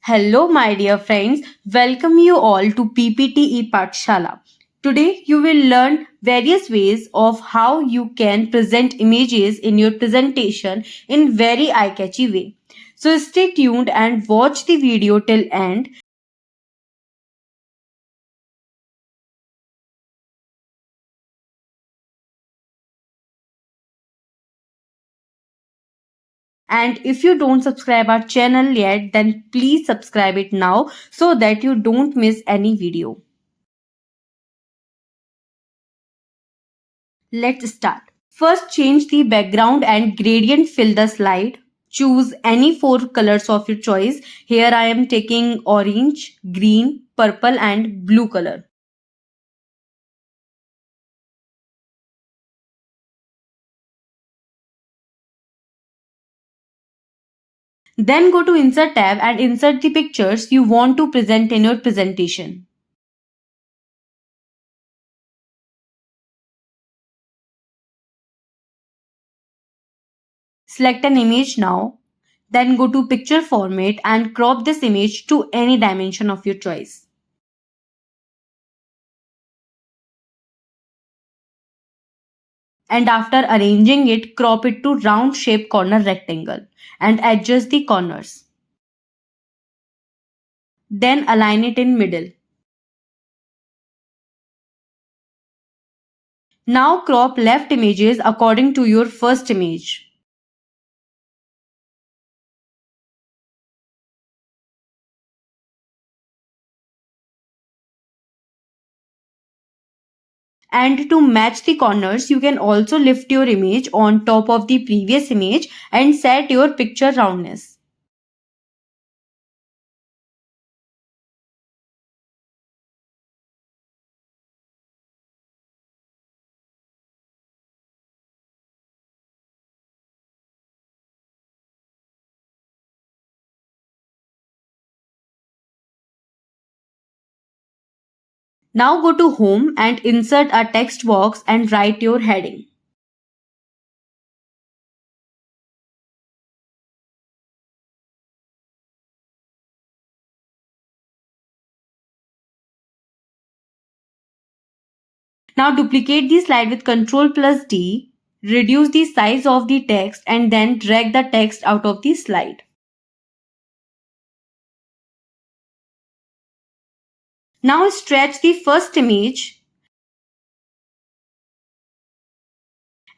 Hello, my dear friends. Welcome you all to PPTE Pathshala. Today, you will learn various ways of how you can present images in your presentation in very eye-catchy way. So stay tuned and watch the video till end. And if you don't subscribe our channel yet, then please subscribe it now so that you don't miss any video. Let's start. First, change the background and gradient fill the slide. Choose any four colors of your choice. Here I am taking orange, green, purple and blue color. Then go to Insert tab and insert the pictures you want to present in your presentation. Select an image now. Then go to Picture Format and crop this image to any dimension of your choice. And after arranging it, crop it to round shape corner rectangle and adjust the corners. Then align it in middle. Now crop left images according to your first image. And to match the corners, you can also lift your image on top of the previous image and set your picture roundness. Now go to Home and insert a text box and write your heading. Now duplicate the slide with Ctrl+D, reduce the size of the text and then drag the text out of the slide. Now stretch the first image,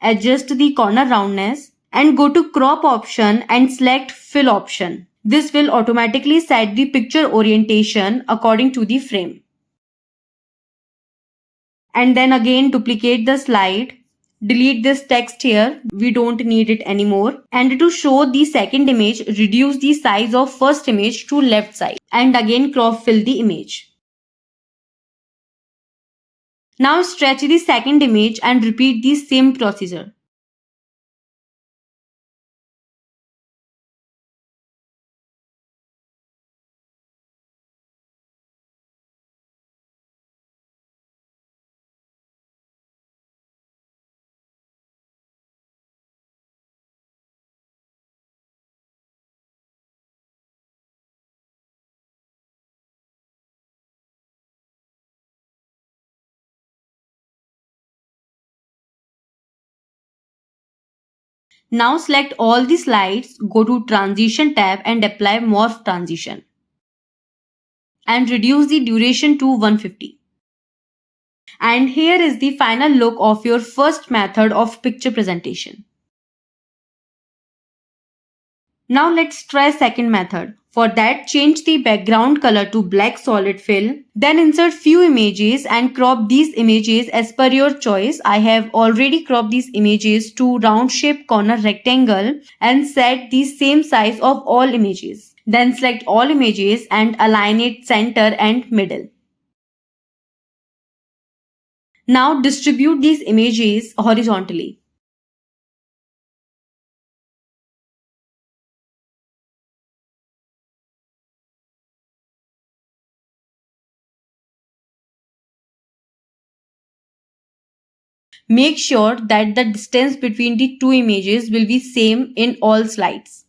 adjust the corner roundness and go to Crop option and select Fill option. This will automatically set the picture orientation according to the frame. And then again duplicate the slide. Delete this text here. We don't need it anymore. And to show the second image, reduce the size of first image to left side. And again crop fill the image. Now stretch the second image and repeat the same procedure. Now select all the slides, go to Transition tab and apply Morph Transition. And reduce the duration to 150. And here is the final look of your first method of picture presentation. Now let's try second method. For that, change the background color to black solid fill. Then insert few images and crop these images as per your choice. I have already cropped these images to round shape corner rectangle and set the same size of all images. Then select all images and align it center and middle. Now distribute these images horizontally. Make sure that the distance between the two images will be same in all slides.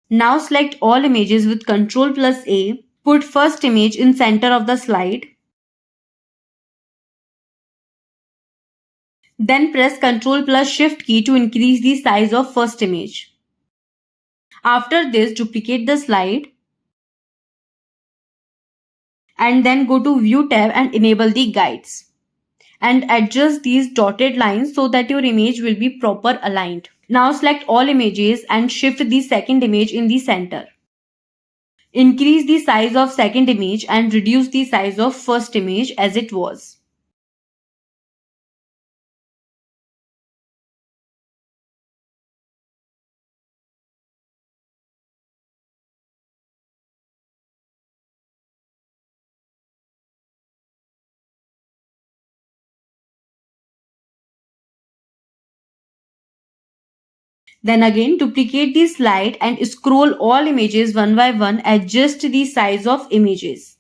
Now select all images with Ctrl plus A. Put first image in center of the slide. Then press Ctrl plus Shift key to increase the size of first image. After this, duplicate the slide and then go to View tab and enable the guides. And adjust these dotted lines so that your image will be proper aligned. Now select all images and shift the second image in the center. Increase the size of second image and reduce the size of first image as it was. Then again duplicate the slide and scroll all images one by one. Adjust the size of images.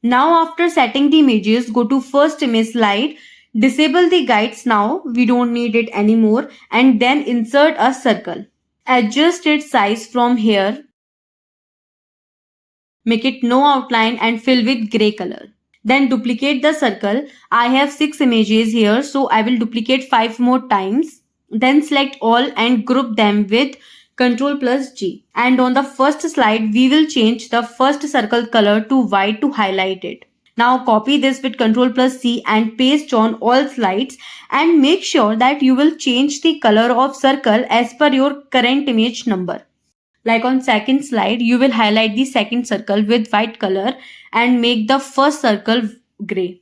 Now after setting the images, go to first image slide. Disable the guides now. We don't need it anymore. And then insert a circle. Adjust its size from here. Make it no outline and fill with gray color. Then duplicate the circle. I have 6 images here, so I will duplicate 5 more times. Then select all and group them with Ctrl plus G. And on the first slide, we will change the first circle color to white to highlight it. Now copy this with Ctrl plus C and paste on all slides, and make sure that you will change the color of circle as per your current image number. Like on second slide, you will highlight the second circle with white color and make the first circle gray.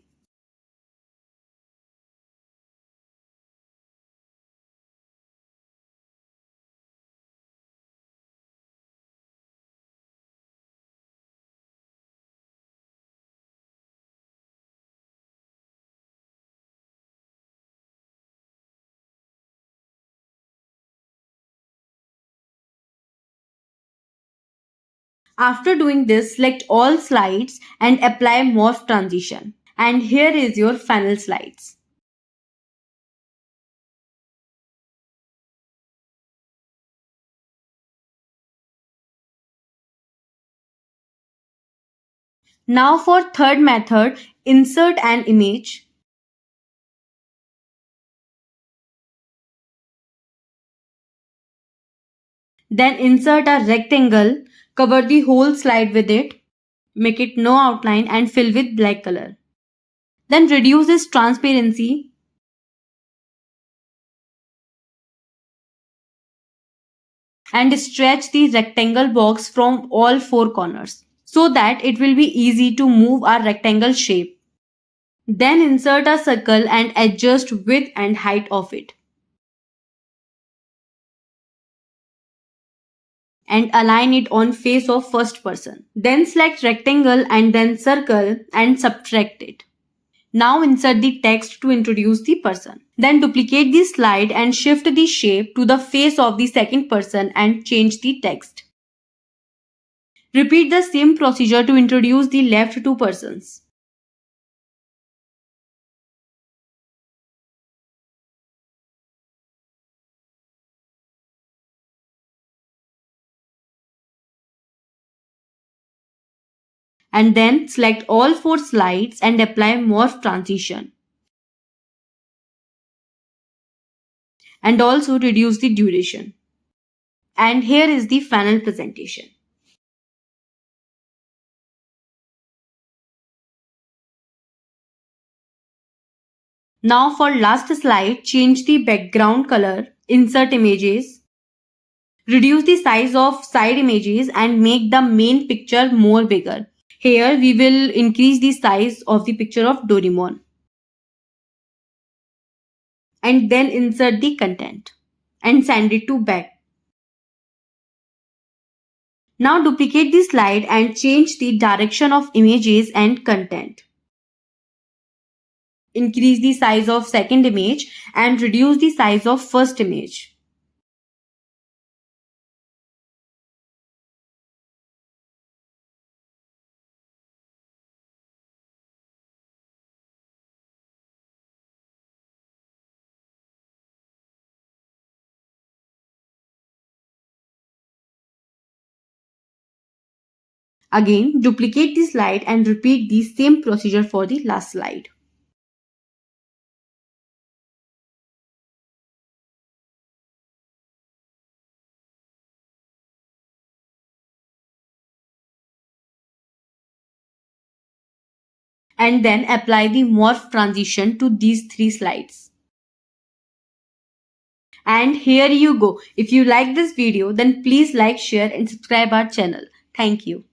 After doing this, select all slides and apply morph transition. And here is your final slides. Now for third method, insert an image. Then insert a rectangle, cover the whole slide with it, make it no outline and fill with black color. Then reduce its transparency and stretch the rectangle box from all 4 corners so that it will be easy to move our rectangle shape. Then insert a circle and adjust width and height of it. And align it on face of first person. Then select rectangle and then circle and subtract it. Now insert the text to introduce the person. Then duplicate the slide and shift the shape to the face of the second person and change the text. Repeat the same procedure to introduce the left 2 persons. And then select all 4 slides and apply morph transition. And also reduce the duration. And here is the final presentation. Now for last slide, change the background color, insert images, reduce the size of side images and make the main picture more bigger. Here we will increase the size of the picture of Doraemon and then insert the content and send it to back. Now duplicate the slide and change the direction of images and content. Increase the size of second image and reduce the size of first image. Again, duplicate the slide and repeat the same procedure for the last slide. And then apply the morph transition to these three slides. And here you go. If you like this video, then please like, share and subscribe our channel. Thank you.